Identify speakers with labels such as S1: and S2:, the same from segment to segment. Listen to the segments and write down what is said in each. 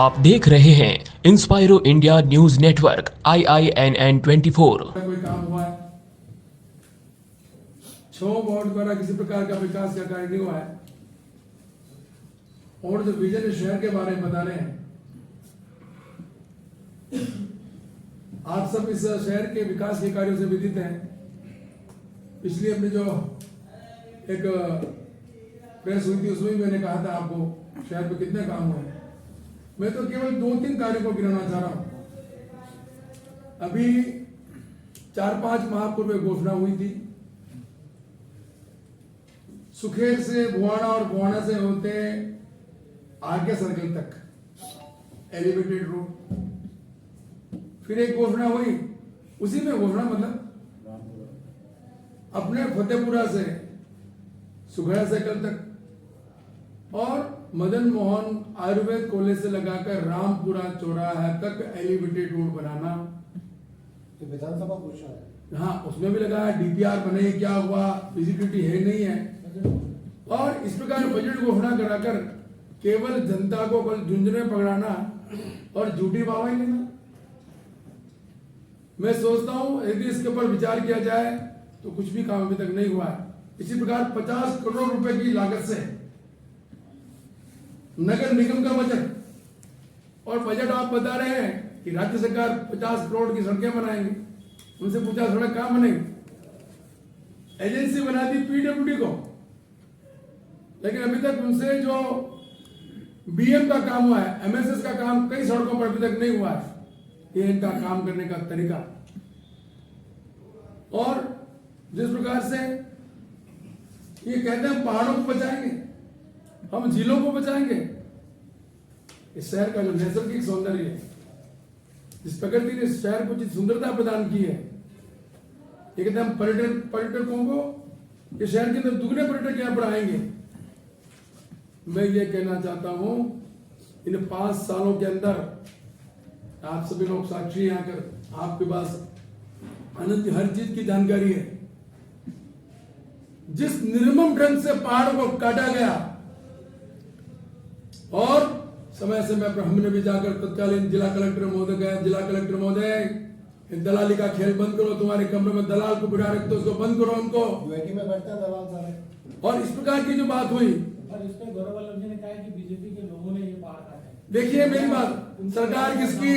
S1: आप देख रहे हैं इंस्पायरो इंडिया न्यूज नेटवर्क IINN 24।
S2: कोई काम हुआ है 6 वार्ड द्वारा किसी प्रकार का विकास का कार्य नहीं हुआ है। और जो विजन इस शहर के बारे में बता रहे हैं, आप सब इस शहर के विकास के कार्यों से विदित हैं, इसलिए अपने जो एक प्रेस हुई थी उसमें भी मैंने कहा था आपको शहर में कितने काम हुए। मैं तो केवल 2-3 कार्यों को गिनाना चाह रहा हूं। अभी 4-5 माह पूर्व घोषणा हुई थी, सुखेर से बुआना और बुआना से होते आगे सर्कल तक एलिवेटेड रोड। फिर एक घोषणा हुई, उसी में घोषणा मतलब अपने फतेहपुरा से सुखेड़ा सर्कल तक और मदन मोहन आयुर्वेद कॉलेज से लगाकर रामपुरा चौराहा तक एलिवेटेड रोड बनाना।
S3: विधानसभा घोषणा है।
S2: हाँ, उसमें भी लगा DPR बने, क्या हुआ, विजिबिलिटी है नहीं है। और इस प्रकार बजट घोषणा कराकर केवल जनता को कल झुंझुने पकड़ाना और झूठी वाहवाही लेना। मैं सोचता हूं यदि इसके ऊपर विचार किया जाए तो कुछ भी काम अभी तक नहीं हुआ है। इसी प्रकार 50 करोड़ रुपए की लागत से नगर निगम का बजट, और बजट आप बता रहे हैं कि राज्य सरकार 50 करोड़ की सड़कें बनाएंगे। उनसे पूछा सड़क कहां बनेगी? एजेंसी बना दी PWD को, लेकिन अभी तक उनसे जो BM का काम हुआ है, MSS का काम कई सड़कों पर अभी तक नहीं हुआ है। ये इनका काम करने का तरीका। और जिस प्रकार से ये कहते हैं हम पहाड़ों को बचाएंगे, हम झीलों को बचाएंगे। इस शहर का जो नैसर्गिक सौंदर्य है, जिस प्रकृति ने इस शहर को जिस सुंदरता प्रदान की है, ये कहते हैं हम पर्यटकों को, इस शहर के अंदर दुगने पर्यटक यहां पर आएंगे। मैं ये कहना चाहता हूं, इन 5 सालों के अंदर आप सभी लोग साक्षी हैं, आकर आपके पास अनंत हर चीज की जानकारी है। जिस निर्मम ढंग से पहाड़ों को काटा गया, और समय समय पर हमने भी जाकर तत्कालीन जिला कलेक्टर महोदय गए, जिला कलेक्टर महोदय दलाली का खेल बंद करो, तुम्हारे कमरे में दलाल को बिठा रखते हो, उसको बंद करो उनको।
S3: यूएटी में बैठता दलाल सारे।
S2: और इस प्रकार की जो बात हुई,
S4: पर इस पे गौरव वल्लभ जी ने कहा कि बीजेपी के लोगों ने ये पहाड़ काटे।
S2: देखिए मेरी बात, सरकार किसकी,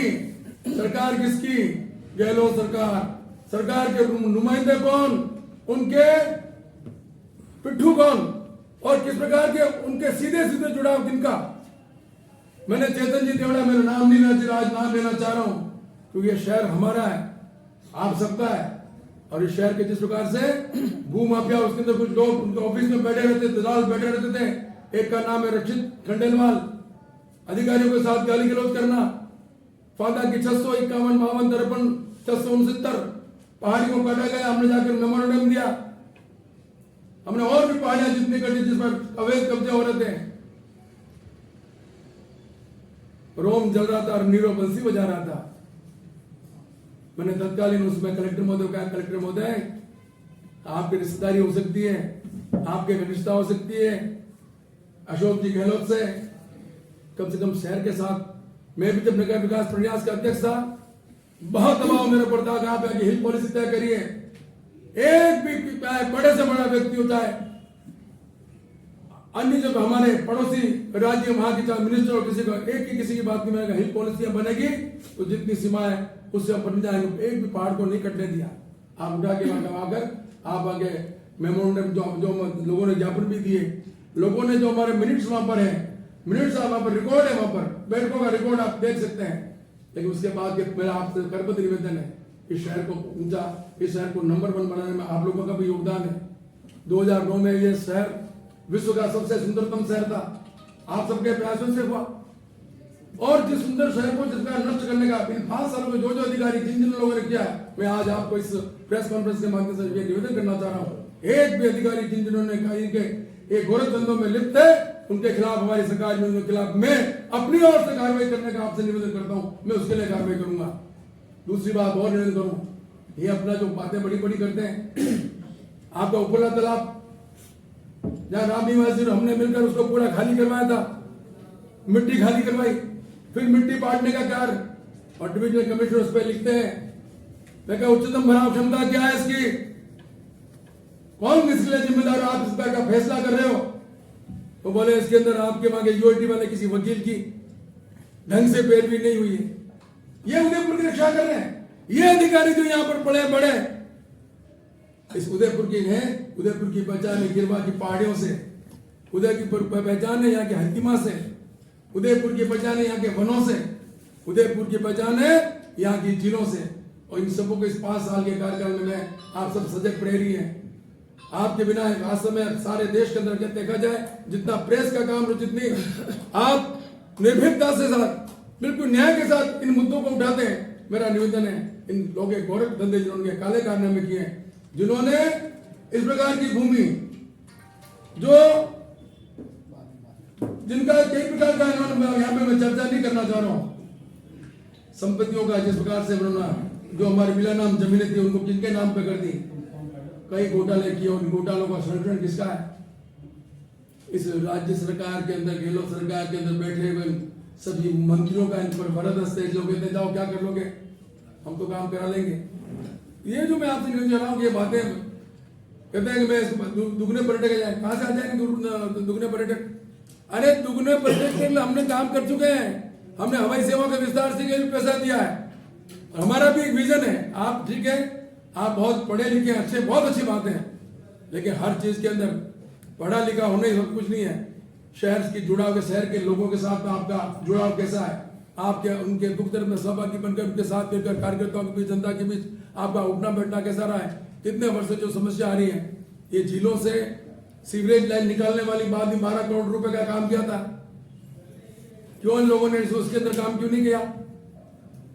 S2: सरकार किसकी? गहलोत सरकार। सरकार के नुमाइंदे कौन, उनके पिट्ठू कौन, और किस प्रकार के उनके सीधे सीधे जुड़ाव किनका? मैंने चेतन जी देवड़ा, मेरा नाम नहीं लेना, आज नाम लेना चाह रहा हूं, क्योंकि ये शहर हमारा है, आप सबका है। और इस शहर के जिस प्रकार से भू माफिया, उसके अंदर कुछ लोग उनके ऑफिस में बैठे रहते, दलाल बैठे रहते थे। एक का नाम है रक्षित खंडेलवाल, अधिकारियों के साथ गाली गलौज करना। फादा की 651, 52, 53, 669 पहाड़ी को काटा गया। हमने जाकर मेमोरेंडम दिया। हमने और भी पहाड़ियां जितनी कटी जिस पर अवैध कब्जे हो रहे थे। रोम जल रहा था और नीरो बंसी बजा रहा था। मैंने तत्कालीन उसमें कलेक्टर महोदय को कहा, कलेक्टर महोदय आपकी रिश्तेदारी हो सकती है, आपके घनिष्ठता हो सकती है अशोक जी गहलोत से, कम से कम शहर के साथ। मैं भी जब नगर विकास प्रयास का अध्यक्ष था, बहुत दबाव मेरे ऊपर था कि आप हिल पॉलिसी तय करिए। एक भी बड़े से बड़ा व्यक्ति होता है, अन्य जब हमारे पड़ोसी राज्य वहां की चाहे मिनिस्टर और किसी का एक ही किसी की बात नहीं, मैंने हिल पॉलिसी बनेगी तो जितनी सीमा है उससे ऊपर नहीं जाएंगे। एक भी पहाड़ को नहीं कटने दिया। आप उठा के आकर आप आगे मेमोरेंडम जो लोगों ने ज्ञापन भी दिए, लोगों ने जो हमारे मिनट्स वहां पर है, मिनट्स वहां पर रिकॉर्ड है, वहां पर बैठकों का रिकॉर्ड आप देख सकते हैं। लेकिन उसके बाद मेरा आपसे करबद्ध निवेदन है, इस शहर को ऊंचा, इस शहर को नंबर 1 बनाने में आप लोगों का भी योगदान है। 2009 में ये शहर विश्व का सबसे सुंदरतम शहर था, आप सबके प्रयासों से हुआ। और जिस सुंदर शहर को जिसका नष्ट करने का इन 5 सालों में जो जो अधिकारी जिन लोगों ने किया है, मैं आज आपको इस प्रेस कॉन्फ्रेंस के माध्यम से ये निवेदन करना चाह रहा हूं। एक भी अधिकारी जिन्होंने कहा कि एक गोरख धंधों में लिप्त है, उनके खिलाफ हमारी सरकार में, उनके खिलाफ मैं अपनी ओर से कार्रवाई करने का आपसे निवेदन करता हूं। मैं उसके लिए कार्रवाई करूंगा। दूसरी बात और निवेदन करूं, ये अपना जो बातें बड़ी बड़ी करते हैं, आपका उपला तालाब जहां राम निवासी हमने मिलकर उसको पूरा खाली करवाया था, मिट्टी खाली करवाई, फिर मिट्टी पाटने का कार्य, और डिविजनल कमिश्नर उस पर लिखते हैं। मैं कहा उच्चतम भराव क्षमता क्या है इसकी, कौन इसके लिए जिम्मेदार, आप इस बार का फैसला कर रहे हो? तो बोले इसके अंदर आपके वहां के यूआईटी वाले किसी वकील की ढंग से पैरवी नहीं हुई है। ये उदयपुर की रक्षा कर रहे हैं। ये अधिकारी जो यहाँ पर पड़े बड़े, इस उदयपुर की है, उदयपुर की पहचान है गिरवा की पहाड़ियों से, उदयपुर की पहचान है यहाँ की हल्कीमा से, उदयपुर की पहचान है यहाँ के वनों से, उदयपुर की पहचान है यहाँ की झीलों से। और इन सबों को इस 5 साल के कार्यकाल में आप सब सजग प्रेरी हैं। आपके बिना आज समय सारे देश के अंदर देखा जाए जितना प्रेस का काम, जितनी आप निर्भीकता से साथ बिल्कुल न्याय के साथ इन मुद्दों को उठाते हैं, मेरा निवेदन है इन लोगों के गोरख धंधे जिन्होंने काले कारनामे किए हैं, जिन्होंने इस प्रकार की भूमि जो जिनका कई प्रकार का यहाँ पे मैं चर्चा नहीं करना चाह रहा हूं, संपत्तियों का जिस प्रकार से उन्होंने जो हमारे मिला नाम जमीनें थी उनको किनके नाम पे कर दी, कई घोटाले किए, उन घोटालों का संरक्षण किसका है? इस राज्य सरकार के अंदर, गहलोत सरकार के अंदर बैठे हुए सभी मंत्रियों का इन पर बरदस्त है। लोग कहते जाओ क्या कर लोगे, हम तो काम करा लेंगे। ये जो मैं आपसे न्यूज रहा हूँ, ये बातें कहते हैं कि मैं दुगने पर्यटक जाए, कहाँ से आ जाएंगे दुगने पर्यटक? अरे दुगने पर्यटक के लिए हमने काम कर चुके हैं, हमने हवाई सेवा के विस्तार से पैसा दिया है, हमारा भी एक विजन है। आप ठीक है, आप बहुत पढ़े लिखे अच्छे, बहुत अच्छी बातें हैं, लेकिन हर चीज के अंदर पढ़ा लिखा होने ही सब कुछ नहीं है। शहर की जुड़ाव के, शहर के लोगों के साथ आपका जुड़ाव कैसा है, आपके उनके दुख दर्द में सहभागी बनकर उनके साथ मिलकर कार्यकर्ताओं के बीच, जनता के बीच आपका उठना बैठना कैसा रहा है? कितने वर्ष से जो समस्या आ रही है, ये झीलों से सीवरेज लाइन निकालने वाली बात भी 12 करोड़ रुपए का काम किया था, क्यों इन लोगों ने उसके अंदर काम क्यों नहीं किया?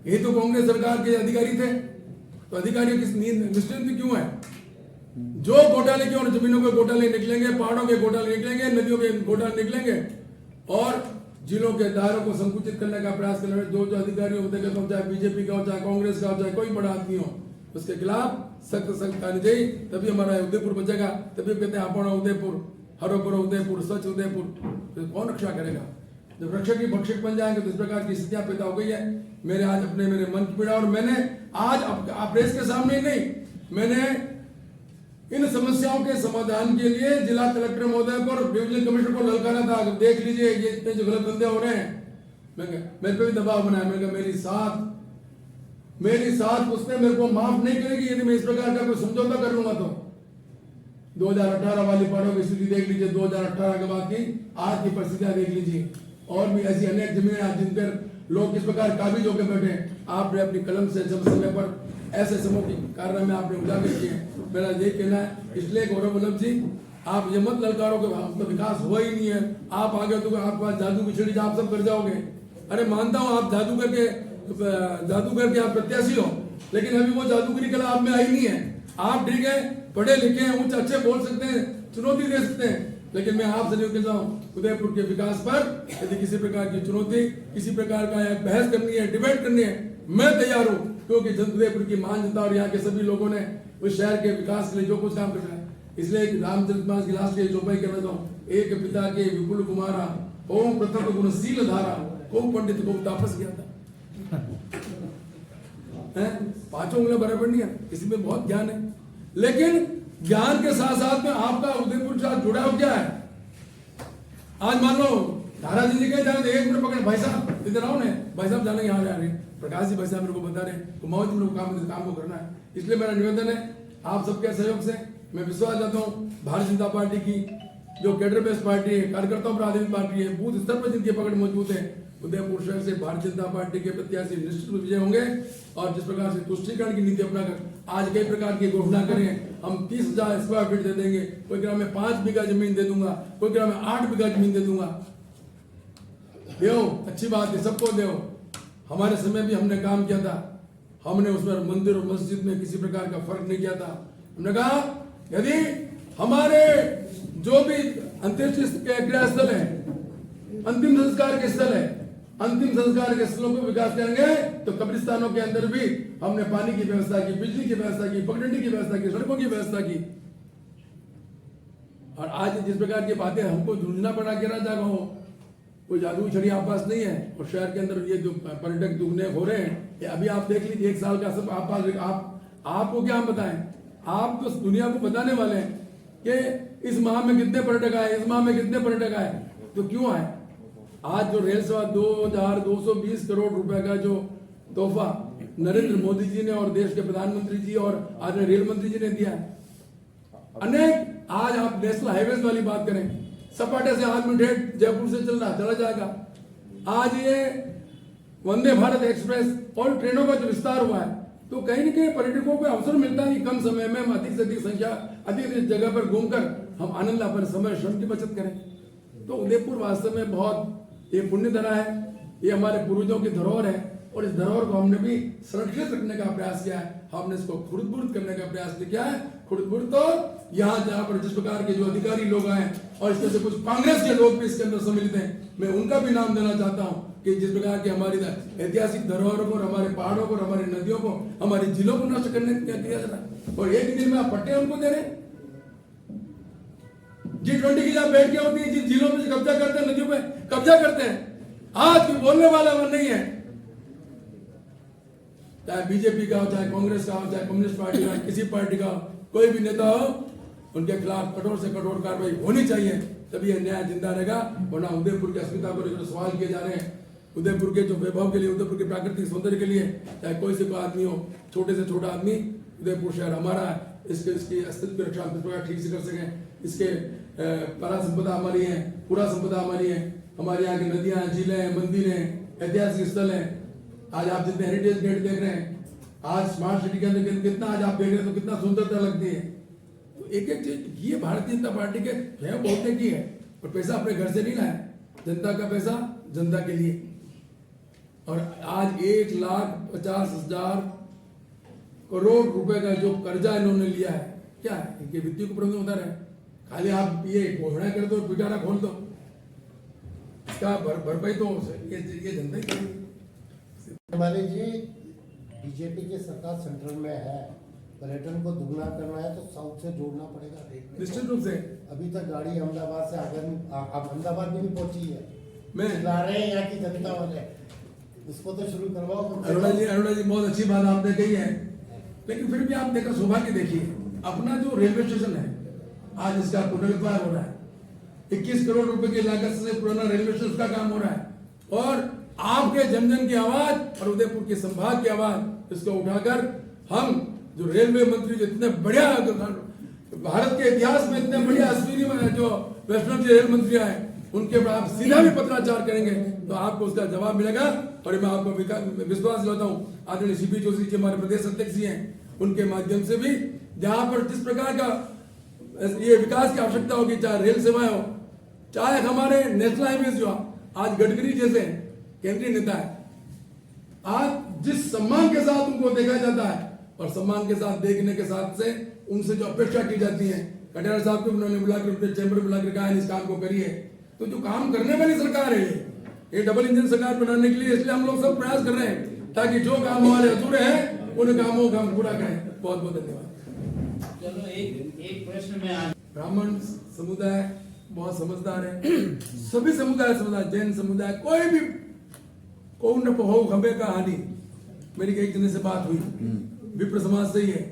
S2: ये तो कांग्रेस सरकार के अधिकारी थे, तो अधिकारियों की निश्चिंत क्यों है? जो घोटाले क्यों, जमीनों के घोटाले निकलेंगे, पहाड़ों के घोटाले निकलेंगे, नदियों के घोटाले निकलेंगे, और जिलों के दायरों को संकुचित करने का प्रयास कर रहे जो अधिकारी होते हैं, चाहे बीजेपी का हो, चाहे कांग्रेस का हो, चाहे कोई बड़ा आदमी हो, उसके खिलाफ सख्त कार्य चाहिए, तभी हमारा उदयपुर बचेगा। तभी कहते हैं अपना उदयपुर, हरोपुर उदयपुर, स्वच्छ उदयपुर, तो कौन रक्षा करेगा? जब रक्षक ही भक्षक बन जाएंगे तो इस प्रकार की स्थितियां पैदा हो गई है। मेरे आज अपने मेरे मन की पीड़ा, और मैंने आज आप प्रेस के सामने ही नहीं, मैंने इन समस्याओं के समाधान के लिए जिला कलेक्टर महोदय को और डिविजनल कमिश्नर को ललकारा था, देख लीजिए ये इतने जो गलत धंधे हो रहे हैं। मेरे पे भी दबाव बनाया, मैंने कहा मेरी साथ उसने मेरे को माफ नहीं करेगी यदि मैं इस प्रकार का कोई समझौता कर लूंगा तो। 2018 वाली पहाड़ों की स्थिति देख लीजिए, 2018 के बाद की आज की परिस्थितियां देख लीजिए, और भी ऐसी अनेक जमीनें आज जिन पर लोग किस प्रकार काबिज होकर बैठे। आपने अपनी कलम से जब समय पर ऐसे समूह के कारनामे आपने उजागर किए। मेरा ये कहना है, इसलिए गौरव वल्लभ जी आप ये मत ललकारो कि आपका विकास हुआ ही नहीं है, आप आगे तो आपके पास जादू की छड़ी आप सब कर जाओगे। अरे मानता हूं आप जादू करके आप प्रत्याशी हो, लेकिन अभी वो जादूगरी कला आप में आई नहीं है। आप ठीक है, पढ़े लिखे हैं, ऊंचे अच्छे बोल सकते हैं, चुनौती दे सकते हैं, लेकिन मैं आपसे नहीं कहता हूं उदयपुर के विकास पर यदि किसी प्रकार की चुनौती, किसी प्रकार का बहस करनी है, डिबेट करनी है, मैं तैयार हूं, क्योंकि उदयपुर की मान जनता और यहाँ के सभी लोगों ने उस शहर के विकास के लिए जो कुछ काम कर रहा है। इसलिए रामचरितमानस की लास्ट की चौपाई करना चाहूँ, एक पिता के विपुल कुमारा, ओम प्रथम गुणशील धारा, को पंडित को तापस किया था। पांचों उंगलियां बराबर नहीं है, इसमें बहुत ज्ञान है, लेकिन ज्ञान के साथ साथ में आपका उदयपुर के साथ जुड़ाव क्या है? आज मान लो धारा जी गए जाने, 1 मिनट पकड़, भाई साहब इधर आओ ने, भाई साहब जाने यहाँ जा रहे हैं, प्रकाश जी भाई साहब मेरे को बता रहे हैं, कुमाऊं जी मेरे को काम को करना है। इसलिए मेरा निवेदन है आप सबके सहयोग से, मैं विश्वास करता हूँ भारतीय जनता पार्टी की जो कैडर बेस्ड पार्टी है, कार्यकर्ताओं पर आधारित पार्टी है, बूथ स्तर पर जिनकी पकड़ मौजूद है, उदयपुर शहर से भारतीय जनता पार्टी के प्रत्याशी निश्चित रूप विजय होंगे। और जिस प्रकार से तुष्टीकरण की नीति अपनाकर आज कई प्रकार की घोषणा करें, हम 30,000 स्क्वायर फीट दे देंगे, कोई ग्राम में 5 बीघा जमीन दे दूंगा, कोई ग्राम में 8 बीघा जमीन दे दूंगा। देव अच्छी बात है, सबको देव। हमारे समय भी हमने काम किया था, हमने उसमें मंदिर और मस्जिद में किसी प्रकार का फर्क नहीं किया था। हमने कहा यदि हमारे जो भी अंत्येष्टि के क्रियास्थल है, अंतिम संस्कार के स्थल है, अंतिम संस्कार के स्थलों को विकास करेंगे, तो कब्रिस्तानों के अंदर भी हमने पानी की व्यवस्था की, बिजली की व्यवस्था की, पगडंडी की व्यवस्था की, सड़कों की व्यवस्था की। और आज जिस प्रकार की बातें हमको झूठना पड़ा के राजा हो, कोई जादू छड़ी आप पास नहीं है। और शहर के अंदर ये जो पर्यटक दुगने हो रहे हैं, ये अभी आप देख लीजिए 1 साल का सब आप पास आपको क्या हम बताएं, आप तो दुनिया को बताने वाले हैं कि इस माह में कितने पर्यटक आए, इस माह में कितने पर्यटक आए। तो क्यों आए? आज जो रेल सेवा 2220 करोड़ रुपए का जो तोहफा नरेंद्र मोदी जी ने और देश के प्रधानमंत्री जी और आज रेल मंत्री जी ने दिया है। अनेक आज आप नेशनल हाईवेज वाली बात करें, सपाटे से आज मिनट जयपुर से चला जाएगा। आज ये वंदे भारत एक्सप्रेस और ट्रेनों का जो विस्तार हुआ है, तो कहीं न कहीं पर्यटकों को अवसर मिलता है कि कम समय में हम अधिक से अधिक संख्या अधिक जगह पर घूमकर हम आनंद लाभ समय श्रम की बचत करें। तो उदयपुर वास्तव में बहुत ये पुण्य धरा है, ये हमारे पूर्वजों की धरोहर है और इस धरोहर को हमने भी संरक्षित रखने का प्रयास किया है। हमने इसको खुर्द-बुर्द करने का प्रयास किया है। खुर्द-बुर्द तो यहाँ जहाँ पर जिस प्रकार के जो अधिकारी लोग आए और इसमें से कुछ कांग्रेस के लोग भी इसके अंदर सम्मिलित हैं, मैं उनका भी नाम देना चाहता हूँ कि जिस प्रकार की हमारी ऐतिहासिक धरोहरों को, हमारे पहाड़ों को, हमारी नदियों को, हमारे जिलों को नष्ट करने का किया जा रहा है और एक दिन में आप पट्टे उनको दे रहे हैं। G20 की जब बैठ के होती है, जिन जिलों में कब्जा करते हैं, नदियों पे कब्जा करते हैं, आज कोई बोलने वाला वो नहीं है। चाहे बीजेपी का हो, चाहे कांग्रेस का हो, चाहे कम्युनिस्ट पार्टी का, किसी पार्टी का कोई भी नेता हो, उनके खिलाफ कठोर से कठोर कार्रवाई होनी चाहिए, तभी यह न्याय जिंदा रहेगा। वरना उदयपुर की अस्मिता पर जो सवाल किए जा रहे हैं, उदयपुर के जो वैभव के लिए, उदयपुर के प्राकृतिक सौंदर्य के लिए, चाहे कोई से कोई आदमी हो, छोटे से छोटा आदमी, उदयपुर शहर हमारा है, इसकी अस्तित्व की रक्षा हम ठीक से कर सकें। इसके परा संपदा हमारी है, पूरा संपदा हमारी है। हमारे यहाँ की नदियां, झीलें, मंदिर हैं, ऐतिहासिक स्थल हैं। आज आप जितने हेरिटेज गेट देख रहे हैं, आज स्मार्ट सिटी के अंदर कितना आज आप देख रहे हैं तो कितना सुंदरता लगती है। तो एक एक चीज ये भारतीय जनता पार्टी के बोलने की है और पैसा अपने घर से नहीं लाया, जनता का पैसा जनता के लिए। और आज 1,50,000 करोड़ रुपए का जो कर्जा इन्होंने लिया है, क्या है इनके वित्तीय को प्रबंधन होता रहे। खाली आप ये घोषणा कर दो, पिटारा खोल दो, इसका भरपाई तो ये जनता ही करेगी।
S3: हमारे जी बीजेपी की सरकार सेंट्रल में है, पर्यटन को दुगना करना है तो साउथ से जोड़ना पड़ेगा।
S2: निश्चित रूप से
S3: अभी तक गाड़ी अहमदाबाद से अहमदाबाद में भी पहुंची है,
S2: मैं
S3: ला रहे हैं यहाँ की जनता वाले, इसको तो शुरू करवाओ।
S2: अरुणा जी बहुत अच्छी बात आपने कही है, लेकिन फिर भी आप देखो, सौभाग्य देखिए, अपना जो रेलवे स्टेशन है आज इसका पुनर्निर्माण हो रहा है। 21 करोड़ रुपए की लागत से पुराना रेलवे स्टेशन का काम हो रहा है और आपके जन की आवाज और उदयपुर के संभाग की आवाज इसको उठाकर हम जो रेलवे मंत्री जो इतने बढ़िया भारत के इतिहास में इतने बढ़िया अश्विनी में जो वैष्णव जी रेल मंत्री आए, उनके ऊपर आप सीधा भी पत्राचार करेंगे तो आपको उसका जवाब मिलेगा। और मैं आपको विश्वास दिलाता हूँ, आदरणीय सीपी जोशी जी हमारे प्रदेश अध्यक्ष जी हैं, उनके माध्यम से भी जहां पर जिस प्रकार का ये विकास की आवश्यकता होगी, चाहे रेल सेवाएं हो, चाहे हमारे नेशनल हाईवे जो आज गडकरी जैसे केंद्रीय नेता है, आज जिस सम्मान के साथ उनको देखा जाता है और सम्मान के साथ देखने के साथ से उनसे जो अपेक्षा की जाती है, कटियार साहब को उन्होंने बुलाकर अपने चैम्बर बुलाकर कहा इस काम को करिए, तो जो काम करने वाली सरकार है ये डबल इंजन सरकार बनाने के लिए, इसलिए हम लोग सब प्रयास कर रहे हैं ताकि जो काम हमारे अधूरे हैं उन कामों का हम पूरा करें। बहुत बहुत धन्यवाद।
S5: चलो एक प्रश्न में आज
S2: ब्राह्मण समुदाय बहुत समझदार है, सभी समुदाय समझदार, जैन समुदाय, कोई भी को न हो हमें का हानि। मेरी एक जने से बात हुई, विप्र समाज से ही है,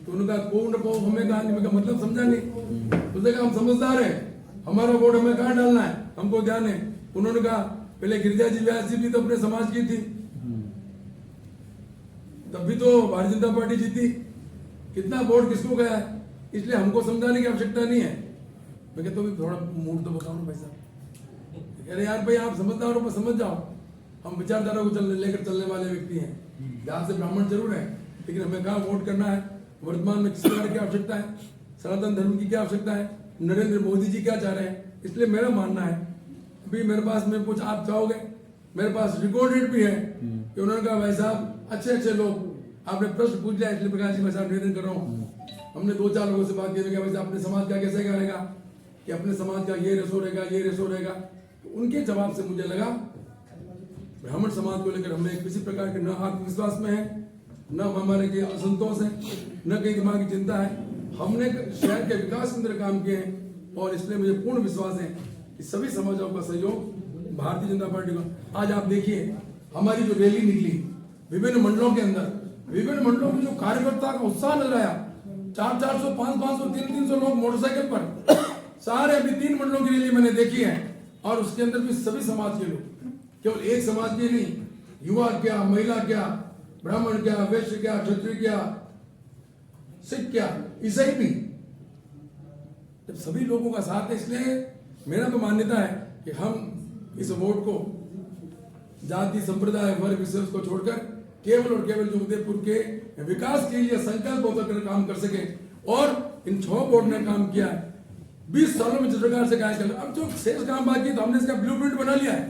S2: तो उन्होंने कहा को न हो हमें का हानि, का मतलब समझा नहीं। उसने कहा हम समझदार है, हमारा वोट हमें कहाँ डालना है हमको ध्यान है। उन्होंने कहा पहले गिरिजा जी व्यास जी भी तो अपने समाज की थी, तब भी तो भारतीय जनता पार्टी जीती, कितना वोट किसको गया है, इसलिए हमको समझाने की आवश्यकता नहीं है। मैं कहता हूँ थोड़ा मूड तो बताओ ना भाई साहब। अरे यार भाई आप समझदार हो, समझ जाओ, हम विचारधारा को लेकर चलने वाले व्यक्ति हैं। ध्यान से ब्राह्मण जरूर है, लेकिन हमें कहाँ वोट करना है, वर्तमान में किस प्रकार की आवश्यकता है, सनातन धर्म की क्या आवश्यकता है, नरेंद्र मोदी जी क्या चाह रहे हैं। इसलिए मेरा मानना है, अभी मेरे पास में कुछ आप चाहोगे, मेरे पास रिकॉर्डेड भी है कि उन्होंने कहा भाई साहब अच्छे अच्छे लोग, आपने प्रश्न पूछ लिया इसलिए प्रकाश जी मैं साहब निवेदन कर रहा हूँ। हमने 2-4 लोगों से बात की भाई साहब अपने समाज का कैसे करेगा कि अपने समाज का ये रेसो रहेगा, ये रेसो रहेगा। तो उनके जवाब से मुझे लगा ब्राह्मण समाज को लेकर हमें किसी प्रकार के न आत्मविश्वास में है, न हमारे के असंतोष है, न कहीं दिमागी चिंता है। हमने शहर के विकास के अंदर काम किए हैं और इसलिए मुझे पूर्ण विश्वास है कि सभी समाजों का सहयोग भारतीय जनता पार्टी को आज आप देखिए हमारी जो रैली निकली विभिन्न मंडलों के अंदर, विभिन्न मंडलों में जो कार्यकर्ता का उत्साह नजर आया, 400, 500, 300 लोग मोटरसाइकिल पर, सारे अभी 3 मंडलों की रैली मैंने देखी है और उसके अंदर भी सभी समाज के लोग, केवल एक समाज के नहीं, युवा क्या, महिला क्या, ब्राह्मण क्या, वैश्य क्या, क्षत्रिय क्या, सिख क्या, ईसाई भी, जब सभी लोगों का साथ है, इसलिए मेरा तो मान्यता है कि हम इस वोट को जाति, संप्रदाय, वर्ग, विशेष को छोड़कर केवल और केवल जो उदयपुर के विकास के लिए संकल्प होकर काम कर सके और इन 6 बोर्ड ने काम किया है 20 सालों में जिस प्रकार से कार्य कर, अब जो शेष काम बाकी तो हमने इसका ब्लूप्रिंट बना लिया है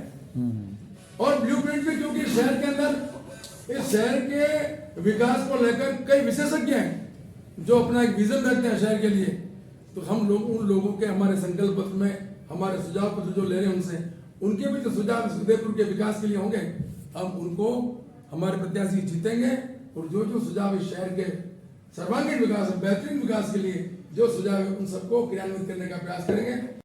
S2: और ब्लूप्रिंट में क्योंकि शहर के अंदर इस शहर के विकास को लेकर कई विशेषज्ञ हैं जो अपना एक विजन रखते हैं शहर के लिए, तो हम लोग उन लोगों के हमारे संकल्प पत्र में हमारे सुझाव पत्र जो ले रहे हैं उनसे, उनके भी तो सुझाव उदयपुर के विकास के लिए होंगे। हम उनको हमारे प्रत्याशी जीतेंगे और जो जो सुझाव इस शहर के सर्वांगीण विकास, बेहतरीन विकास के लिए जो सुझाव है उन सबको क्रियान्वित करने का प्रयास करेंगे।